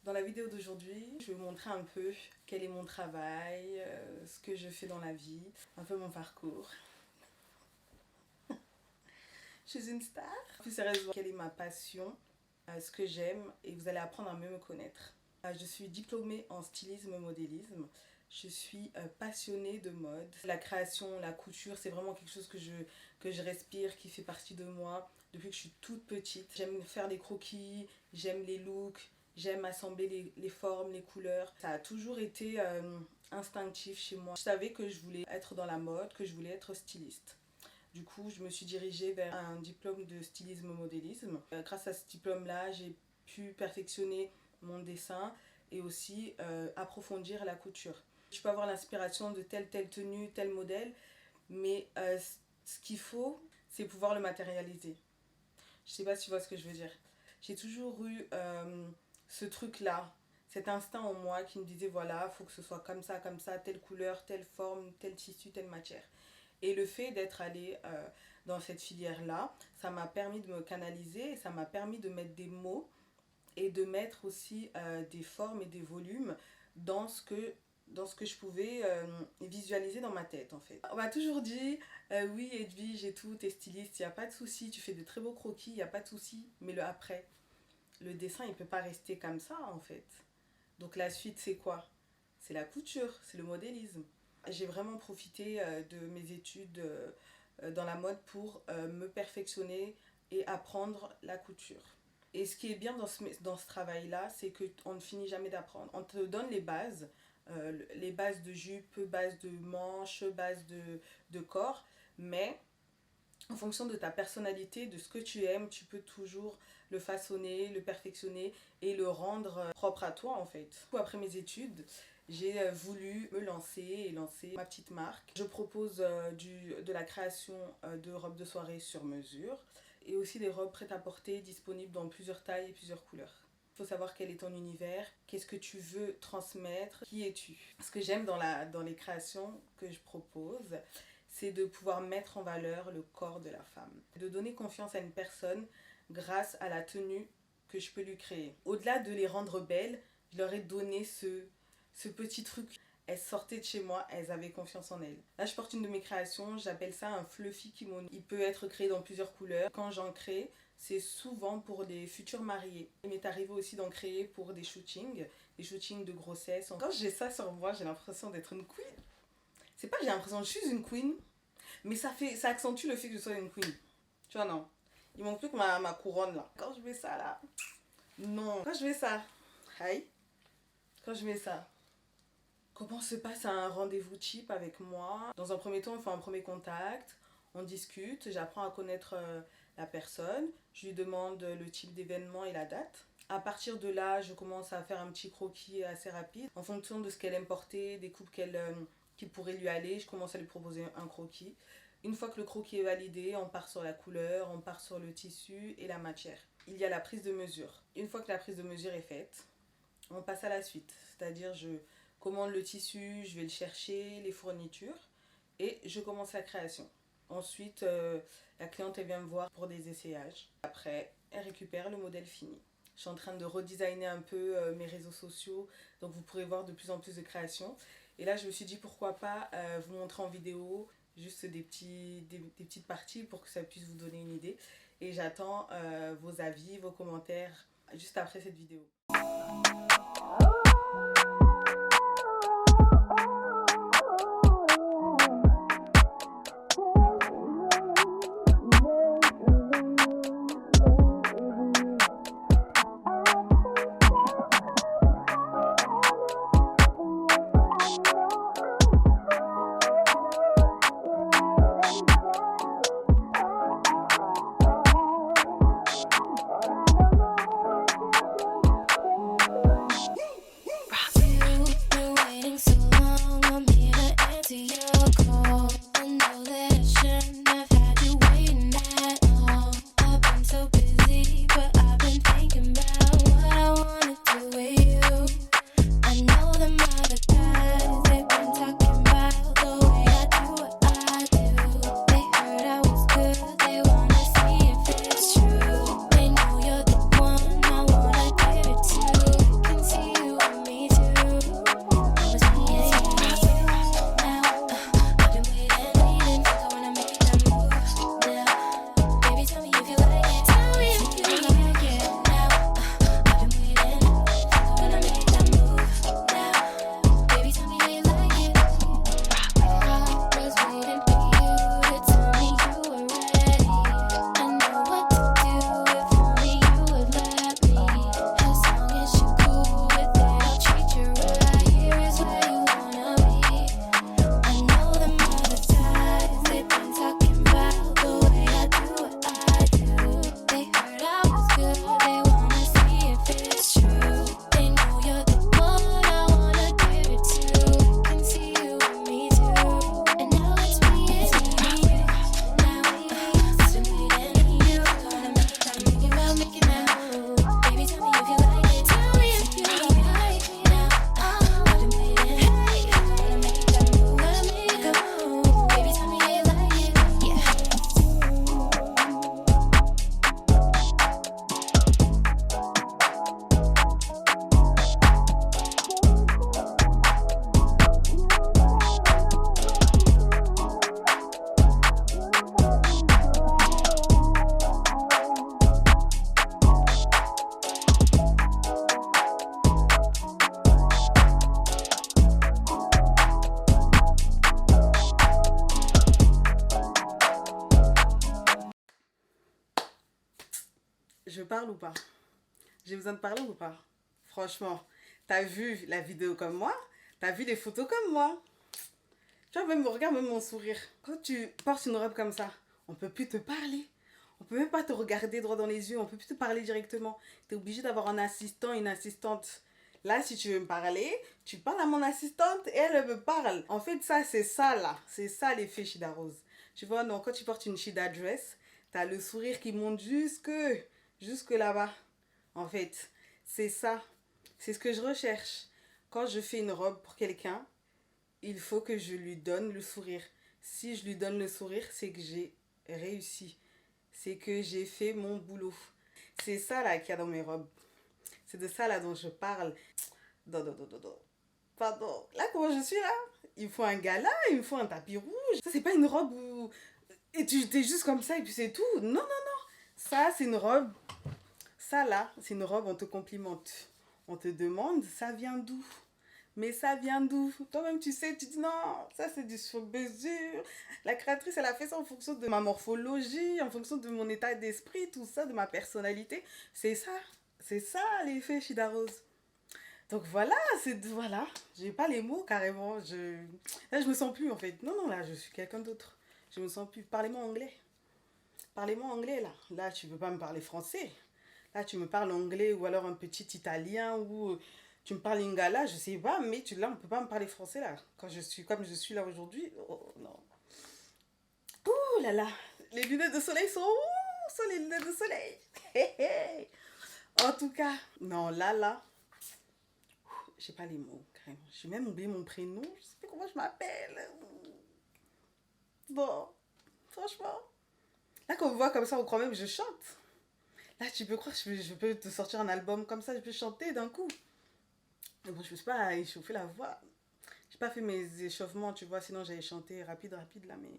Dans la vidéo d'aujourd'hui, je vais vous montrer un peu quel est mon travail, ce que je fais dans la vie, un peu mon parcours. Je suis une star. Plus sérieusement, quelle est ma passion, ce que j'aime, et vous allez apprendre à mieux me connaître. Je suis diplômée en stylisme et modélisme. Je suis passionnée de mode. La création, la couture, c'est vraiment quelque chose que je respire, qui fait partie de moi depuis que je suis toute petite. J'aime faire des croquis, j'aime les looks, j'aime assembler les formes, les couleurs. Ça a toujours été instinctif chez moi. Je savais que je voulais être dans la mode, que je voulais être styliste. Du coup, je me suis dirigée vers un diplôme de stylisme-modélisme. Grâce à ce diplôme-là, j'ai pu perfectionner mon dessin et aussi approfondir la couture. Je peux avoir l'inspiration de telle tenue, tel modèle, mais ce qu'il faut, c'est pouvoir le matérialiser. Je sais pas si tu vois ce que je veux dire. J'ai toujours eu ce truc-là, cet instinct en moi qui me disait voilà, il faut que ce soit comme ça, telle couleur, telle forme, tel tissu, telle matière. Et le fait d'être allée dans cette filière-là, ça m'a permis de me canaliser, ça m'a permis de mettre des mots et de mettre aussi des formes et des volumes dans ce que je pouvais visualiser dans ma tête en fait. On m'a toujours dit oui Edwige et tout, t'es styliste, il n'y a pas de souci, tu fais de très beaux croquis, il n'y a pas de souci, mais le après, le dessin il ne peut pas rester comme ça en fait. Donc la suite c'est quoi? C'est la couture, c'est le modélisme. J'ai vraiment profité de mes études dans la mode pour me perfectionner et apprendre la couture. Et ce qui est bien dans ce travail-là, c'est qu'on ne finit jamais d'apprendre. On te donne les bases de jupe, bases de manches, bases de corps, mais en fonction de ta personnalité, de ce que tu aimes, tu peux toujours le façonner, le perfectionner et le rendre propre à toi en fait. Après mes études, j'ai voulu me lancer et lancer ma petite marque. Je propose de la création de robes de soirée sur mesure et aussi des robes prêtes à porter disponibles dans plusieurs tailles et plusieurs couleurs. Il faut savoir quel est ton univers, qu'est-ce que tu veux transmettre, qui es-tu. Ce que j'aime dans les créations que je propose, c'est de pouvoir mettre en valeur le corps de la femme. De donner confiance à une personne grâce à la tenue que je peux lui créer. Au-delà de les rendre belles, je leur ai donné ce petit truc. Elles sortaient de chez moi, elles avaient confiance en elles. Là, je porte une de mes créations, j'appelle ça un fluffy kimono. Il peut être créé dans plusieurs couleurs. Quand j'en crée, c'est souvent pour des futurs mariés. Il m'est arrivé aussi d'en créer pour des shootings de grossesse. Quand j'ai ça sur moi, j'ai l'impression d'être une queen. C'est pas que j'ai l'impression que je suis une queen, mais ça accentue le fait que je sois une queen. Tu vois, non. Il manque plus que ma couronne, là. Quand je mets ça, là. Non. Quand je mets ça. Aïe. Quand je mets ça. Comment se passe un rendez-vous cheap avec moi? Dans un premier temps, on fait un premier contact. On discute. J'apprends à connaître la personne. Je lui demande le type d'événement et la date. À partir de là, je commence à faire un petit croquis assez rapide. En fonction de ce qu'elle aime porter, des coupes qui pourraient lui aller, je commence à lui proposer un croquis. Une fois que le croquis est validé, on part sur la couleur, on part sur le tissu et la matière. Il y a la prise de mesure. Une fois que la prise de mesure est faite, on passe à la suite. C'est-à-dire, je commande le tissu, je vais le chercher, les fournitures, et je commence la création. Ensuite, la cliente elle vient me voir pour des essayages. Après, elle récupère le modèle fini. Je suis en train de redesigner un peu mes réseaux sociaux, donc vous pourrez voir de plus en plus de créations. Et là, je me suis dit pourquoi pas vous montrer en vidéo juste des petites parties pour que ça puisse vous donner une idée. Et j'attends vos avis, vos commentaires juste après cette vidéo. parle ou pas? J'ai besoin de parler ou pas? Franchement, t'as vu la vidéo comme moi? T'as vu les photos comme moi? Tu vois, même, regarde même mon sourire. Quand tu portes une robe comme ça, on peut plus te parler. On peut même pas te regarder droit dans les yeux. On peut plus te parler directement. Tu es obligé d'avoir un assistant, une assistante. Là, si tu veux me parler, tu parles à mon assistante et elle me parle. En fait, ça, c'est ça là. C'est ça l'effet Shida Rose. Tu vois, non, quand tu portes une Shida dress, t'as le sourire qui monte jusque là-bas. En fait, c'est ça. C'est ce que je recherche. Quand je fais une robe pour quelqu'un, il faut que je lui donne le sourire. Si je lui donne le sourire, c'est que j'ai réussi. C'est que j'ai fait mon boulot. C'est ça là qu'il y a dans mes robes. C'est de ça là dont je parle. Non, non, non, non, non. Pardon. Là, comment je suis là? Il me faut un gala, il me faut un tapis rouge. Ça, c'est pas une robe où. Et tu t'es juste comme ça et puis c'est tout. Non, non, non. Ça, c'est une robe. Ça là, c'est une robe, on te complimente. On te demande, ça vient d'où? Mais ça vient d'où? Toi-même, tu sais, tu dis non, ça c'est du sur-mesure. La créatrice, elle a fait ça en fonction de ma morphologie, en fonction de mon état d'esprit, tout ça, de ma personnalité. C'est ça l'effet Shida Rose. Donc voilà, voilà, j'ai pas les mots carrément. Là, je me sens plus en fait. Non, non, là, je suis quelqu'un d'autre. Je me sens plus. Parlez-moi anglais. Parlez-moi anglais là. Là, tu peux pas me parler français. Là, tu me parles anglais ou alors un petit italien ou tu me parles lingala, je sais pas, mais là, on peut pas me parler français là. Quand je suis comme je suis là aujourd'hui, oh non. Ouh là là, les lunettes de soleil sont les lunettes de soleil. En tout cas, non, là, j'ai pas les mots, carrément. J'ai même oublié mon prénom, je sais pas comment je m'appelle. Bon, franchement. Là, quand on me voit comme ça, on croit même que je chante. Là, tu peux croire que je peux te sortir un album comme ça, je peux chanter d'un coup. Mais bon, je ne me suis pas échauffé la voix. J'ai pas fait mes échauffements, tu vois, sinon j'allais chanter rapide, rapide là, mais.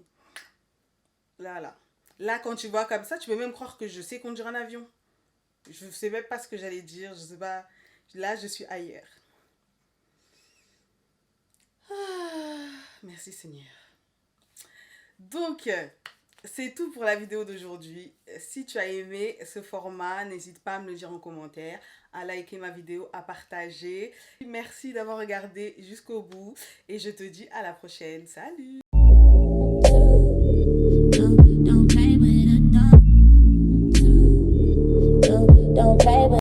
Là. Là, quand tu vois comme ça, tu peux même croire que je sais conduire un avion. Je sais même pas ce que j'allais dire, je sais pas. Là, je suis ailleurs. Ah, merci Seigneur. Donc, c'est tout pour la vidéo d'aujourd'hui. Si tu as aimé ce format, n'hésite pas à me le dire en commentaire, à liker ma vidéo, à partager. Merci d'avoir regardé jusqu'au bout et je te dis à la prochaine. Salut!